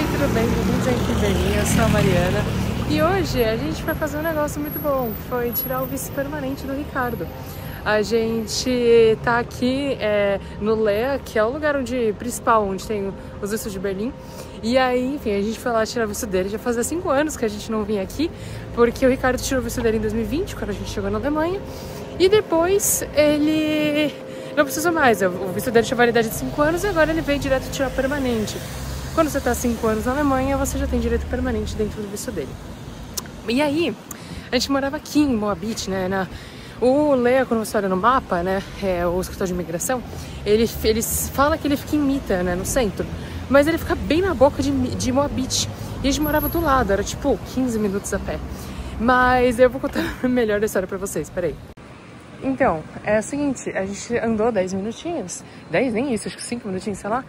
tudo bem? Bem-vindos aqui em Berlim, eu sou a Mariana. E hoje a gente vai fazer um negócio muito bom, que foi tirar o vice permanente do Ricardo. A gente tá aqui no Lea, que é o lugar principal onde tem os vistos de Berlim. E aí, enfim, a gente foi lá tirar o visto dele. Já fazia 5 anos que a gente não vinha aqui, porque o Ricardo tirou o visto dele em 2020, quando a gente chegou na Alemanha. E depois ele não precisou mais. O visto dele tinha validade de 5 anos e agora ele veio direto tirar permanente. Quando você tá 5 anos na Alemanha, você já tem direito permanente dentro do visto dele. E aí, a gente morava aqui em Moabit, né? O Lea, quando você olha no mapa, né, o escritório de imigração, ele fala que ele fica em Mita, né, no centro. Mas ele fica bem na boca de Moabit. E a gente morava do lado, era tipo 15 minutos a pé. Mas eu vou contar melhor a história pra vocês, peraí. Então, é o seguinte, a gente andou 10 minutinhos, 10 nem isso, acho que 5 minutinhos, sei lá.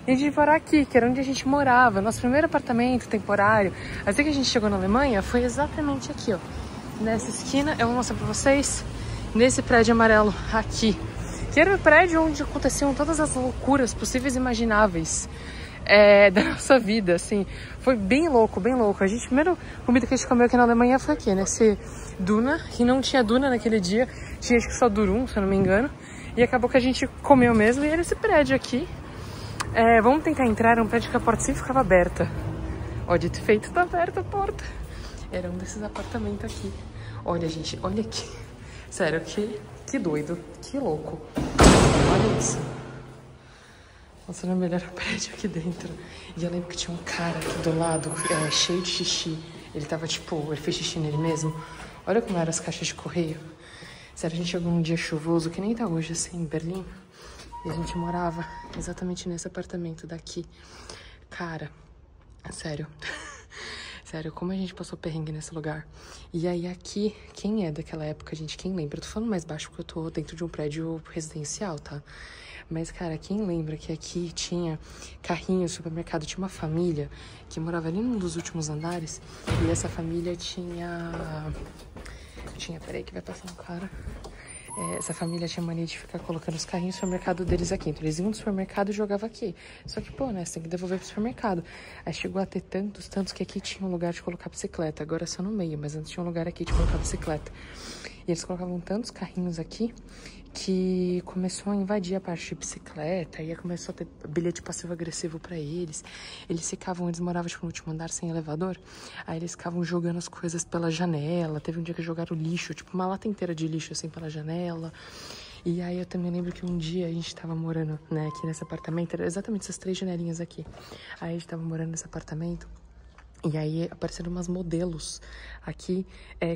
E a gente foi aqui, que era onde a gente morava, nosso primeiro apartamento temporário. Assim que a gente chegou na Alemanha, foi exatamente aqui, ó. Nessa esquina, eu vou mostrar pra vocês, nesse prédio amarelo aqui. Que era o prédio onde aconteciam todas as loucuras possíveis e imagináveis da nossa vida, assim. Foi bem louco, bem louco. A primeira comida que a gente comeu aqui na Alemanha foi aqui, nesse Duna, que não tinha Duna naquele dia. Tinha acho que só Durum, se eu não me engano. E acabou que a gente comeu mesmo, e era esse prédio aqui. Vamos tentar entrar, era um prédio que a porta sempre ficava aberta. Ó, dito feito, tá aberta a porta. Era um desses apartamentos aqui. Olha, gente, olha aqui. Sério, que doido, que louco. Olha isso. Mostrando melhor o prédio aqui dentro. E eu lembro que tinha um cara aqui do lado, cheio de xixi. Ele tava tipo, ele fez xixi nele mesmo. Olha como eram as caixas de correio. Sério, a gente chegou num dia chuvoso, que nem tá hoje, assim, em Berlim. E a gente morava exatamente nesse apartamento daqui. Cara, sério. Sério, como a gente passou perrengue nesse lugar. E aí aqui, quem é daquela época, gente, quem lembra? Eu tô falando mais baixo porque eu tô dentro de um prédio residencial, tá? Mas, cara, quem lembra que aqui tinha carrinho, supermercado, tinha uma família que morava ali num dos últimos andares. E essa família tinha... Peraí que vai passar um cara... Essa família tinha mania de ficar colocando os carrinhos do supermercado deles aqui. Então eles iam no supermercado e jogavam aqui. Só que, pô, né, você tem que devolver pro supermercado. Aí chegou a ter tantos que aqui tinha um lugar de colocar bicicleta. Agora é só no meio, mas antes tinha um lugar aqui de colocar bicicleta. E eles colocavam tantos carrinhos aqui que começou a invadir a parte de bicicleta. E aí começou a ter bilhete passivo-agressivo pra eles. Eles moravam tipo no último andar sem elevador. Aí eles ficavam jogando as coisas pela janela. Teve um dia que jogaram lixo, tipo uma lata inteira de lixo assim pela janela. E aí eu também lembro que um dia a gente tava morando, né, aqui nesse apartamento. Era exatamente essas 3 janelinhas aqui. Aí a gente tava morando nesse apartamento. E aí apareceram umas modelos aqui,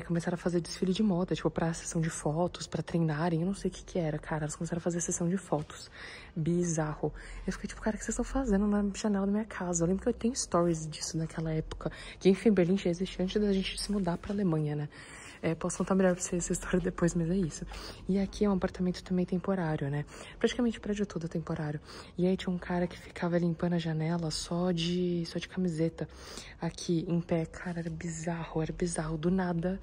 começaram a fazer desfile de moda, tipo, pra sessão de fotos, pra treinarem, eu não sei o que era, cara. Elas começaram a fazer sessão de fotos. Bizarro. Eu fiquei tipo, cara, o que vocês estão fazendo na janela da minha casa? Eu lembro que eu tenho stories disso naquela época, que enfim, Berlim já existia antes da gente se mudar pra Alemanha, né? Posso contar melhor pra vocês essa história depois, mas é isso. E aqui é um apartamento também temporário, né? Praticamente o prédio todo é temporário. E aí tinha um cara que ficava limpando a janela só de camiseta. Aqui, em pé. Cara, era bizarro. Do nada,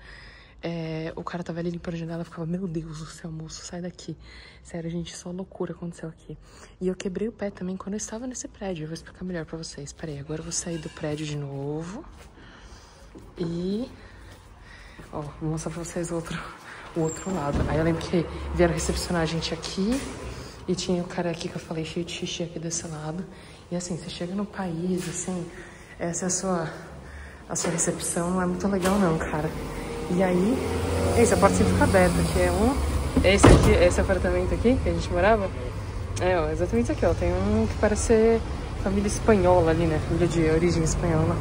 o cara tava ali limpando a janela e ficava, meu Deus do céu, moço, sai daqui. Sério, gente, só loucura aconteceu aqui. E eu quebrei o pé também quando eu estava nesse prédio. Eu vou explicar melhor pra vocês. Peraí, agora eu vou sair do prédio de novo. E... Ó, vou mostrar pra vocês o outro lado. Aí eu lembro que vieram recepcionar a gente aqui. E tinha o cara aqui que eu falei, cheio de xixi aqui desse lado. E assim, você chega no país, assim, essa é a sua recepção, não é muito legal não, cara. E aí, essa porta sempre fica aberta, que é esse apartamento aqui que a gente morava. Ó, exatamente aqui, ó. Tem um que parece ser família espanhola ali, né? Família de origem espanhola.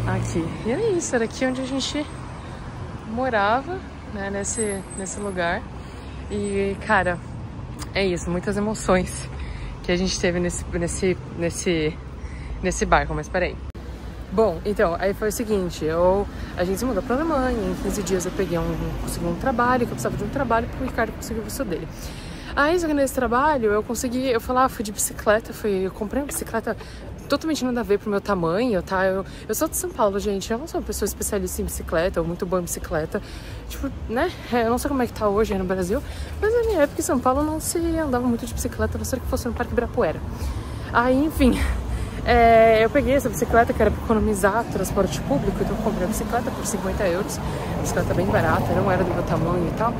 Aqui. E é isso, era aqui onde a gente morava, né, nesse lugar. E, cara, é isso, muitas emoções que a gente teve nesse barco, mas peraí. Bom, então, aí foi o seguinte, a gente se mudou pra Alemanha, em 15 dias eu consegui um trabalho, que eu precisava de um trabalho, porque o Ricardo conseguiu o visto dele. Aí, só que nesse trabalho, eu fui de bicicleta, eu comprei uma bicicleta totalmente nada a ver pro meu tamanho, tá? Eu sou de São Paulo, gente, eu não sou uma pessoa especialista em bicicleta, ou muito boa em bicicleta, tipo, né? Eu não sei como é que tá hoje aí no Brasil, mas na minha época em São Paulo não se andava muito de bicicleta, a não ser que fosse no Parque Ibirapuera. Aí, enfim, eu peguei essa bicicleta que era para economizar transporte público, então eu comprei a bicicleta por 50 euros. A bicicleta bem barata, não era do meu tamanho e tal.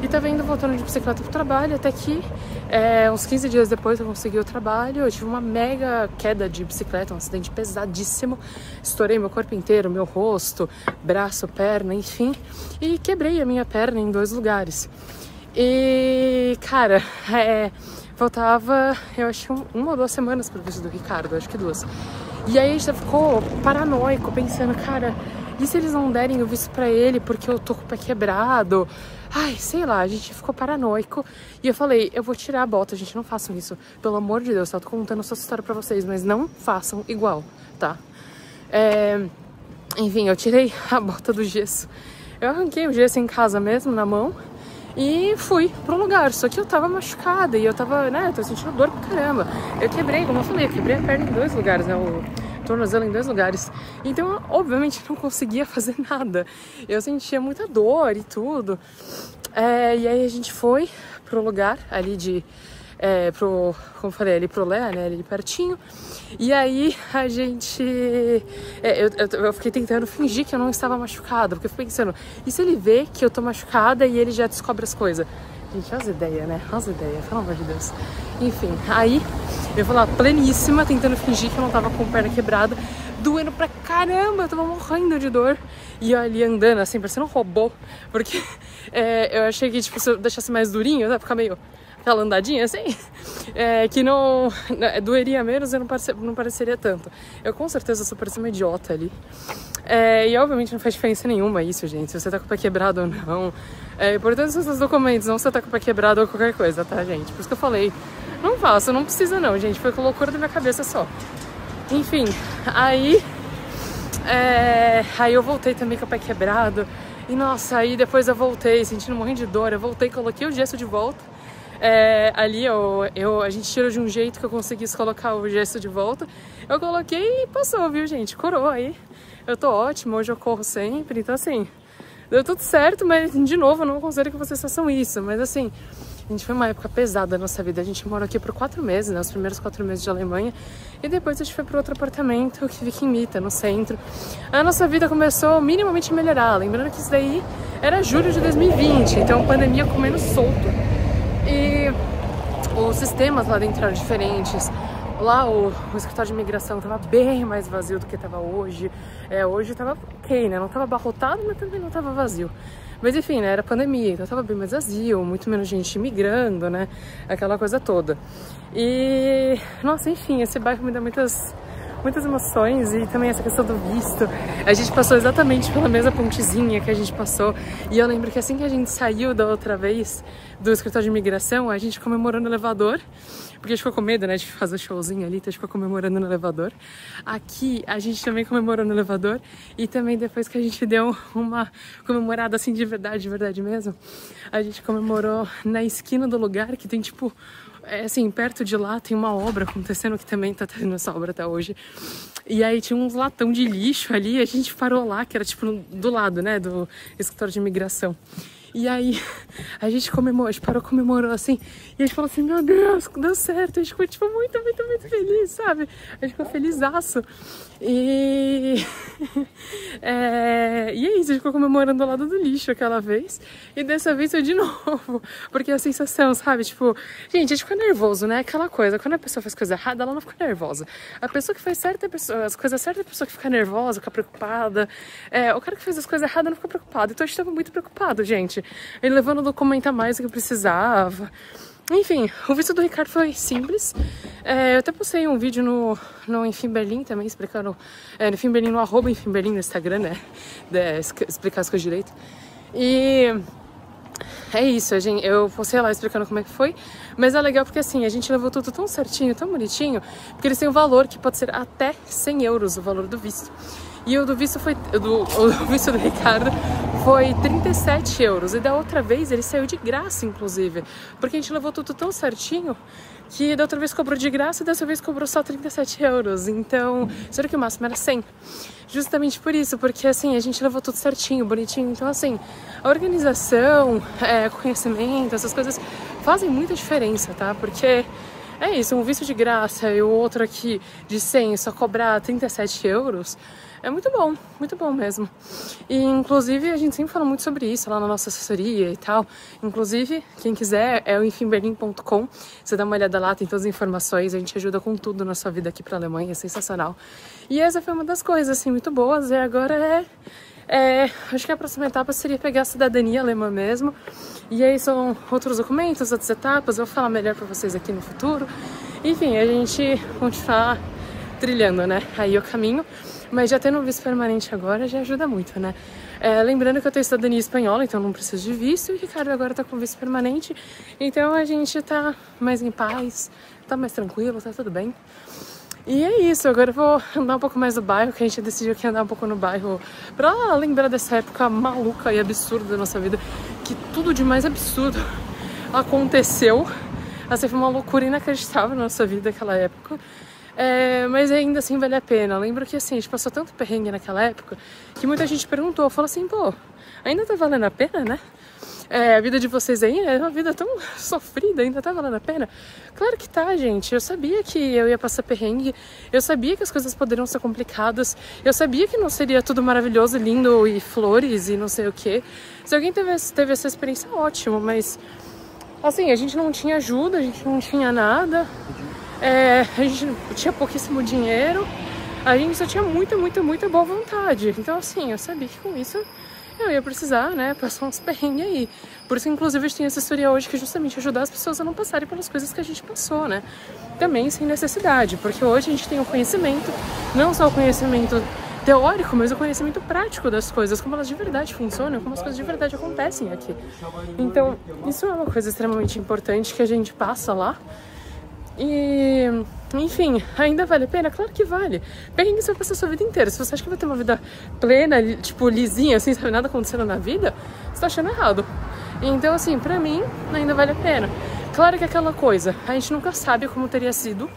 E tava indo voltando de bicicleta pro trabalho, até que uns 15 dias depois eu consegui o trabalho. Eu tive uma mega queda de bicicleta, um acidente pesadíssimo. Estourei meu corpo inteiro, meu rosto, braço, perna, enfim. E quebrei a minha perna em 2 lugares. E, cara, faltava, eu acho, 1 ou 2 semanas pro visto do Ricardo, acho que 2. E aí a gente ficou paranoico, pensando, cara, e se eles não derem o visto pra ele porque eu tô com o pé quebrado? Ai, sei lá, a gente ficou paranoico. E eu falei, eu vou tirar a bota, gente, não façam isso. Pelo amor de Deus, eu tô contando essa história pra vocês, mas não façam igual, tá? Enfim, eu tirei a bota do gesso. Eu arranquei o gesso em casa mesmo, na mão. E fui pro lugar, só que eu tava machucada e eu tava, né, tô sentindo dor pra caramba. Eu quebrei, como eu falei, eu quebrei a perna em 2 lugares, né, o tornozelo em 2 lugares. Então, eu, obviamente, não conseguia fazer nada. Eu sentia muita dor e tudo. E aí a gente foi pro lugar ali como eu falei, ali pro Lé, né, ali pertinho. E aí a gente... eu fiquei tentando fingir que eu não estava machucada, porque eu fiquei pensando, e se ele vê que eu tô machucada e ele já descobre as coisas? Gente, olha as ideias, né? Olha as ideias, pelo amor de Deus. Enfim, aí eu vou lá pleníssima, tentando fingir que eu não tava com a perna quebrada, doendo pra caramba, eu tava morrendo de dor. E eu ali andando assim, parecendo um robô, porque eu achei que, tipo, se eu deixasse mais durinho, ia ficar meio... aquela andadinha assim, que não doeria menos e não pareceria tanto. Eu com certeza sou parecendo uma idiota ali. E obviamente não faz diferença nenhuma isso, gente, se você tá com o pé quebrado ou não. Importante são seus documentos, não se você tá com o pé quebrado ou qualquer coisa, tá, gente? Por isso que eu falei, não faço, não precisa não, gente, foi com loucura da minha cabeça só. Enfim, aí eu voltei também com o pé quebrado. E nossa, aí depois eu voltei, sentindo morrendo de dor, eu voltei, coloquei o gesso de volta. Ali a gente tirou de um jeito que eu conseguisse colocar o gesso de volta. Eu coloquei e passou, viu, gente? Curou aí. Eu tô ótima, hoje eu corro sempre, então assim, deu tudo certo, mas de novo eu não aconselho que vocês façam isso. Mas assim, a gente foi uma época pesada da nossa vida. A gente morou aqui por 4 meses, né? Os primeiros 4 meses de Alemanha. E depois a gente foi para outro apartamento que fica em Mita, no centro. A nossa vida começou minimamente a melhorar. Lembrando que isso daí era julho de 2020, então a pandemia comendo solto. E os sistemas lá dentro eram diferentes. Lá o escritório de imigração estava bem mais vazio do que estava hoje. Hoje estava ok, né? Não estava abarrotado, mas também não estava vazio. Mas enfim, né? Era pandemia, então estava bem mais vazio, muito menos gente imigrando, né? Aquela coisa toda. E, nossa, enfim, esse bairro me dá muitas emoções, e também essa questão do visto. A gente passou exatamente pela mesma pontezinha que a gente passou, e eu lembro que assim que a gente saiu da outra vez do escritório de imigração, a gente comemorou no elevador, porque a gente ficou com medo, né, de fazer showzinho ali, então a gente ficou comemorando no elevador. Aqui a gente também comemorou no elevador, e também depois que a gente deu uma comemorada assim de verdade mesmo, a gente comemorou na esquina do lugar, que tem tipo... assim, perto de lá tem uma obra acontecendo, que também tá tendo essa obra até hoje. E aí tinha uns latão de lixo ali, a gente parou lá, que era tipo do lado, né, do escritório de imigração. E aí a gente parou, comemorou assim, e a gente falou assim, meu Deus, deu certo. A gente ficou tipo muito feliz, sabe? A gente ficou felizaço. E é isso, a gente ficou comemorando ao lado do lixo aquela vez. E dessa vez foi de novo, porque a sensação, sabe? Tipo, gente, a gente fica nervoso, né? Aquela coisa, quando a pessoa faz coisa errada, ela não fica nervosa. A pessoa que faz as coisas certas é a pessoa que fica nervosa, fica preocupada. O cara que fez as coisas erradas não fica preocupado. Então a gente tava muito preocupado, gente. Ele levando o documento a mais do que precisava. Enfim, o visto do Ricardo foi simples. Eu até postei um vídeo no Enfim Berlim também, explicando... no Enfim Berlim, no @Enfim Berlim no Instagram, né? Explicar as coisas direito. E... é isso, eu postei lá explicando como é que foi, mas é legal porque assim, a gente levou tudo tão certinho, tão bonitinho, porque eles têm um valor que pode ser até 100 euros, o valor do visto. E o do visto o visto do Ricardo foi 37 euros. E da outra vez ele saiu de graça, inclusive. Porque a gente levou tudo tão certinho que da outra vez cobrou de graça e dessa vez cobrou só 37 euros. Então, será que o máximo era 100? Justamente por isso, porque assim, a gente levou tudo certinho, bonitinho. Então, assim, a organização, conhecimento, essas coisas fazem muita diferença, tá? Porque é isso, um visto de graça e o outro aqui de 100 só cobrar 37 euros, é muito bom mesmo. E inclusive a gente sempre fala muito sobre isso lá na nossa assessoria e tal. Inclusive, quem quiser é o enfimberlim.com. Você dá uma olhada lá, tem todas as informações, a gente ajuda com tudo na sua vida aqui pra Alemanha, é sensacional. E essa foi uma das coisas, assim, muito boas. E agora acho que a próxima etapa seria pegar a cidadania alemã mesmo. E aí são outros documentos, outras etapas, eu vou falar melhor pra vocês aqui no futuro. Enfim, a gente continuar trilhando, né? Aí o caminho. Mas já tendo um visto permanente agora já ajuda muito, né? Lembrando que eu tenho cidadania espanhola, então não preciso de visto. E o Ricardo agora tá com visto permanente. Então a gente tá mais em paz, tá mais tranquilo, tá tudo bem. E é isso, agora eu vou andar um pouco mais no bairro, que a gente decidiu que ia andar um pouco no bairro pra lembrar dessa época maluca e absurda da nossa vida, que tudo de mais absurdo aconteceu. Assim, foi uma loucura inacreditável na nossa vida naquela época. Mas ainda assim vale a pena. Eu lembro que assim, a gente passou tanto perrengue naquela época que muita gente perguntou, falou assim, pô, ainda tá valendo a pena, né? A vida de vocês aí é uma vida tão sofrida, ainda tá valendo a pena? Claro que tá, gente. Eu sabia que eu ia passar perrengue, eu sabia que as coisas poderiam ser complicadas, eu sabia que não seria tudo maravilhoso, lindo e flores e não sei o que. Se alguém teve essa experiência, ótimo, mas assim, a gente não tinha ajuda, a gente não tinha nada. A gente tinha pouquíssimo dinheiro, a gente só tinha muita boa vontade. Então assim, eu sabia que com isso eu ia precisar, né, passar uns perrengues aí. Por isso, inclusive, a gente tem assessoria hoje que é justamente ajudar as pessoas a não passarem pelas coisas que a gente passou, né? Também sem necessidade, porque hoje a gente tem o conhecimento, não só o conhecimento teórico, mas o conhecimento prático das coisas, como elas de verdade funcionam, como as coisas de verdade acontecem aqui. Então, isso é uma coisa extremamente importante que a gente passa lá. E, enfim, ainda vale a pena? Claro que vale. Perrengue você vai passar a sua vida inteira. Se você acha que vai ter uma vida plena, tipo, lisinha, assim, sabe, nada acontecendo na vida, você tá achando errado. Então, assim, pra mim, ainda vale a pena. Claro que é aquela coisa, a gente nunca sabe como teria sido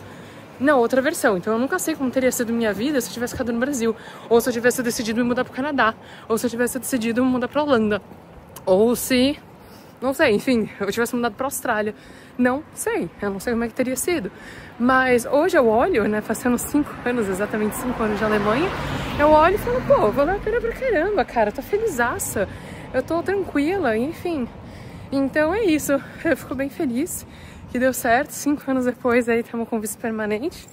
na outra versão. Então, eu nunca sei como teria sido minha vida se eu tivesse ficado no Brasil, ou se eu tivesse decidido me mudar pro Canadá, ou se eu tivesse decidido me mudar pra Holanda, ou se... não sei, enfim, eu tivesse mudado pra Austrália. Não sei, eu não sei como é que teria sido. Mas hoje eu olho, né, fazendo 5 anos, exatamente 5 anos de Alemanha, eu olho e falo, pô, valeu a pena pra caramba, cara, tô felizaça, eu tô tranquila, enfim. Então é isso, eu fico bem feliz que deu certo, 5 anos depois aí estamos com visto permanente.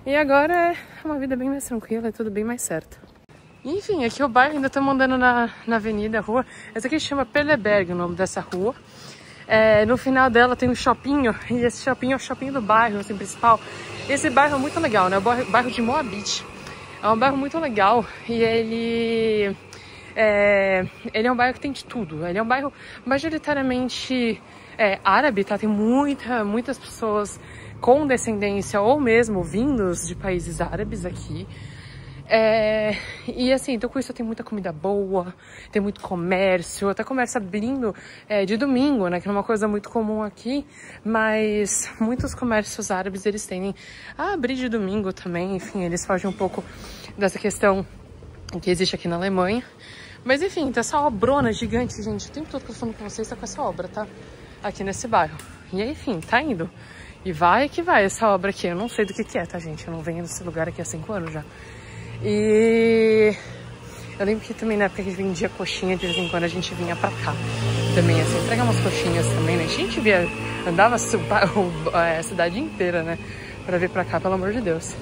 E agora é uma vida bem mais tranquila, é tudo bem mais certo. Enfim, aqui o bairro, ainda estamos andando na avenida, rua. Essa aqui chama Perleberg, o nome dessa rua. No final dela tem um shopping, e esse shopping é o shopping do bairro, assim, principal. Esse bairro é muito legal, né? O bairro de Moabit. É um bairro muito legal e ele é um bairro que tem de tudo. Ele é um bairro majoritariamente árabe, tá? Tem muitas pessoas com descendência ou mesmo vindos de países árabes aqui. E assim, então com isso tem muita comida boa, tem muito comércio, até comércio abrindo de domingo, né, que é uma coisa muito comum aqui, mas muitos comércios árabes eles tendem a abrir de domingo também, enfim, eles fogem um pouco dessa questão que existe aqui na Alemanha. Mas enfim, tá essa obrona gigante, gente, o tempo todo que eu tô falando com vocês tá com essa obra, tá? Aqui nesse bairro. E aí, enfim, tá indo. E vai que vai essa obra aqui, eu não sei do que é, tá, gente? Eu não venho nesse lugar aqui há 5 anos já. E eu lembro que também na época que a gente vendia coxinha, de vez em quando a gente vinha pra cá também, assim, entregar umas coxinhas também, né? A gente andava a cidade inteira, né? Pra vir pra cá, pelo amor de Deus.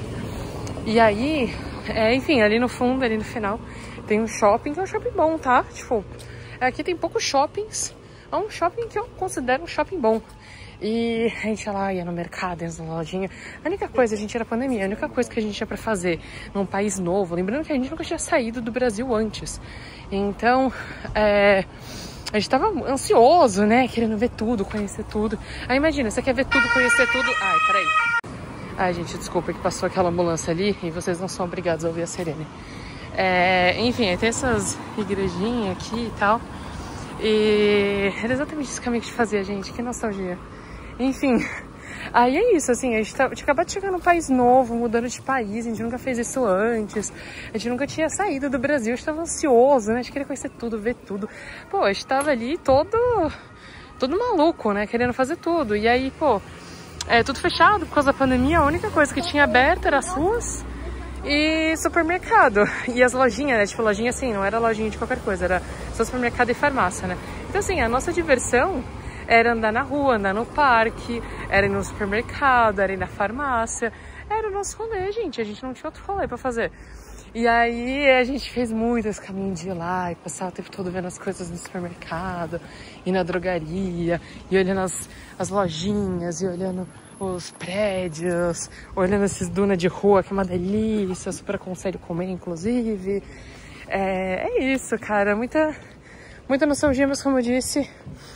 E aí, enfim, ali no fundo, ali no final, tem um shopping, que é um shopping bom, tá? Tipo, aqui tem poucos shoppings, é um shopping que eu considero um shopping bom. E a gente ia lá, ia no mercado, ia na lojinha. A única coisa, a gente era pandemia, a única coisa que a gente tinha pra fazer num país novo, lembrando que a gente nunca tinha saído do Brasil antes. Então, a gente tava ansioso, né, querendo ver tudo, conhecer tudo. Aí imagina, você quer ver tudo, conhecer tudo... Ai, peraí. Ai, gente, desculpa que passou aquela ambulância ali e vocês não são obrigados a ouvir a sirene. Enfim, tem essas igrejinhas aqui e tal. E era exatamente isso que a gente fazia, gente, que nostalgia. Enfim, aí é isso, assim, a gente tinha acabado de chegar num país novo, mudando de país, a gente nunca fez isso antes, a gente nunca tinha saído do Brasil, a gente tava ansioso, né, a gente queria conhecer tudo, ver tudo. Pô, a gente tava ali todo maluco, né, querendo fazer tudo, e aí, pô, tudo fechado por causa da pandemia. A única coisa que tinha aberta era as ruas e supermercado. E as lojinhas, né? Tipo, lojinha assim, não era lojinha de qualquer coisa, era só supermercado e farmácia, né? Então assim, a nossa diversão era andar na rua, andar no parque, era ir no supermercado, era ir na farmácia. Era o nosso rolê, gente. A gente não tinha outro rolê pra fazer. E aí a gente fez muito esse caminho de ir lá e passar o tempo todo vendo as coisas no supermercado, e na drogaria, e olhando as lojinhas, e olhando os prédios, olhando esses dunas de rua, que é uma delícia, super aconselho comer, inclusive. É isso, cara, muita nostalgia, mas como eu disse,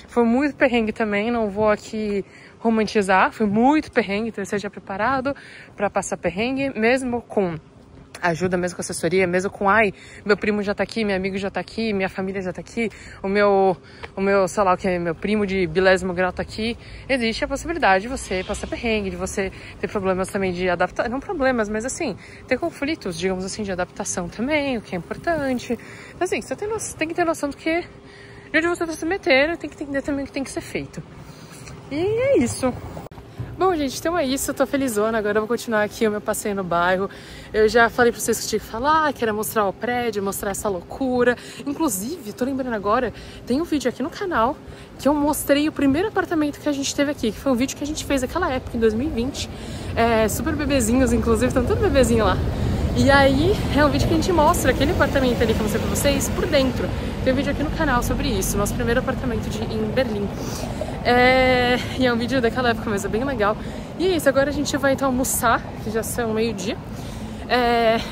foi muito perrengue também, não vou aqui romantizar, foi muito perrengue, então esteja preparado para passar perrengue, mesmo com ajuda, mesmo com assessoria, mesmo com, meu primo já tá aqui, meu amigo já tá aqui, minha família já tá aqui, o meu, sei lá o que é, meu primo de bilésimo grau tá aqui. Existe a possibilidade de você passar perrengue, de você ter problemas também de adaptação, não problemas, mas assim, ter conflitos, digamos assim, de adaptação também, o que é importante. Então, assim, você tem que ter noção do que, de onde você tá se metendo, tem que entender também o que tem que ser feito. E é isso. Bom, gente, então é isso, eu tô felizona, agora eu vou continuar aqui o meu passeio no bairro. Eu já falei pra vocês que eu tinha que falar, que era mostrar o prédio, mostrar essa loucura. Inclusive, tô lembrando agora, tem um vídeo aqui no canal que eu mostrei o primeiro apartamento que a gente teve aqui, que foi um vídeo que a gente fez naquela época, em 2020. Super bebezinhos, inclusive, estão tudo bebezinho lá. E aí, é um vídeo que a gente mostra aquele apartamento ali que eu mostrei pra vocês por dentro. Tem um vídeo aqui no canal sobre isso, nosso primeiro apartamento em Berlim. E é um vídeo daquela época, mas é bem legal. E é isso, agora a gente vai então almoçar, que já são meio-dia.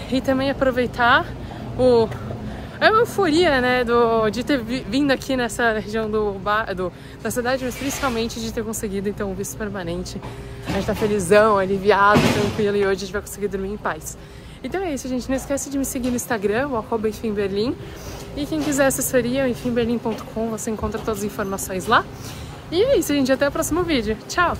E também aproveitar a euforia, né, de ter vindo aqui nessa região da cidade, mas principalmente de ter conseguido então um visto permanente. A gente tá felizão, aliviado, tranquilo, e hoje a gente vai conseguir dormir em paz. Então é isso, gente. Não esquece de me seguir no Instagram, o @enfimberlim. E quem quiser assessoria, enfimberlim.com, você encontra todas as informações lá. E é isso, gente. Até o próximo vídeo. Tchau!